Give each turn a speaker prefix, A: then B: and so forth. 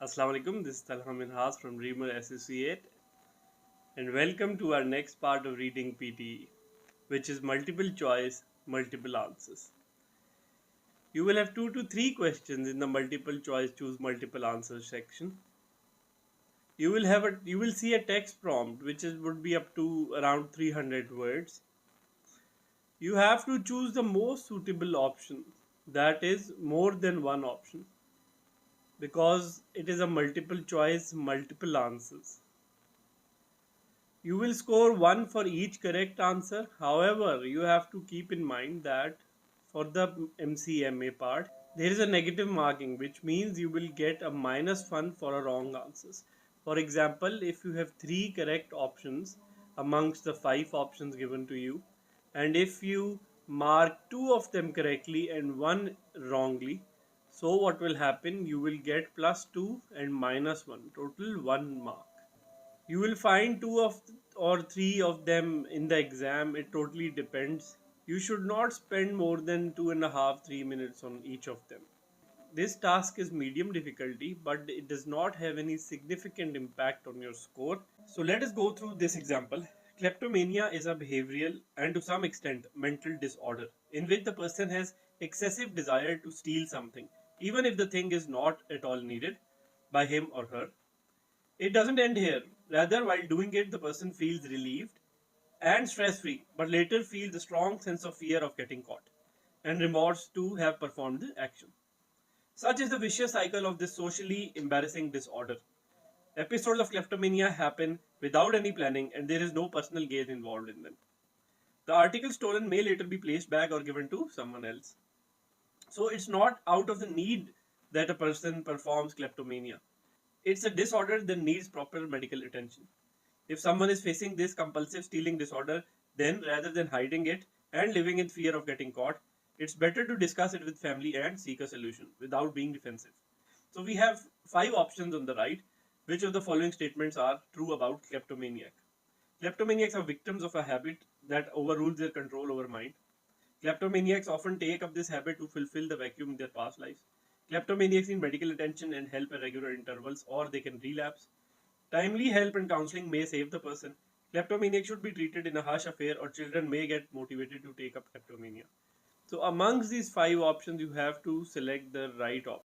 A: Assalamu alaikum, this is Talha Minhas from Dreamer Associate, and welcome to our next part of reading PTE, which is multiple choice, multiple answers. You will have 2 to 3 questions in the multiple choice choose multiple answers section. You will see a text prompt would be up to around 300 words. You have to choose the most suitable option, that is more than one option, because it is a multiple choice, multiple answers. You will score 1 for each correct answer. However, you have to keep in mind that for the MCMA part, there is a negative marking, which means you will get a -1 for a wrong answers. For example, if you have 3 correct options amongst the 5 options given to you, and if you mark 2 of them correctly and 1 wrongly, so what will happen? You will get +2 and -1, total 1 mark. You will find two of or three of them in the exam. It totally depends. You should not spend more than 2.5 3 minutes on each of them. This task is medium difficulty, but it does not have any significant impact on your score. So let us go through this example. Kleptomania is a behavioral and to some extent mental disorder in which the person has excessive desire to steal something, even if the thing is not at all needed by him or her. It doesn't end here. Rather, while doing it, the person feels relieved and stress free, but later feels a strong sense of fear of getting caught and remorse to have performed the action. Such is the vicious cycle of this socially embarrassing disorder. Episodes of kleptomania happen without any planning and there is no personal gain involved in them. The article stolen may later be placed back or given to someone else. So it's not out of the need that a person performs kleptomania. It's a disorder that needs proper medical attention. If someone is facing this compulsive stealing disorder, then rather than hiding it and living in fear of getting caught, it's better to discuss it with family and seek a solution without being defensive. So we have 5 options on the right. Which of the following statements are true about kleptomaniac? Kleptomaniacs are victims of a habit that overrules their control over mind. Kleptomaniacs often take up this habit to fulfill the vacuum in their past lives. Kleptomaniacs need medical attention and help at regular intervals, or they can relapse. Timely help and counseling may save the person. Kleptomaniac should be treated in a hush affair, or children may get motivated to take up kleptomania. So, amongst these 5 options, you have to select the right option.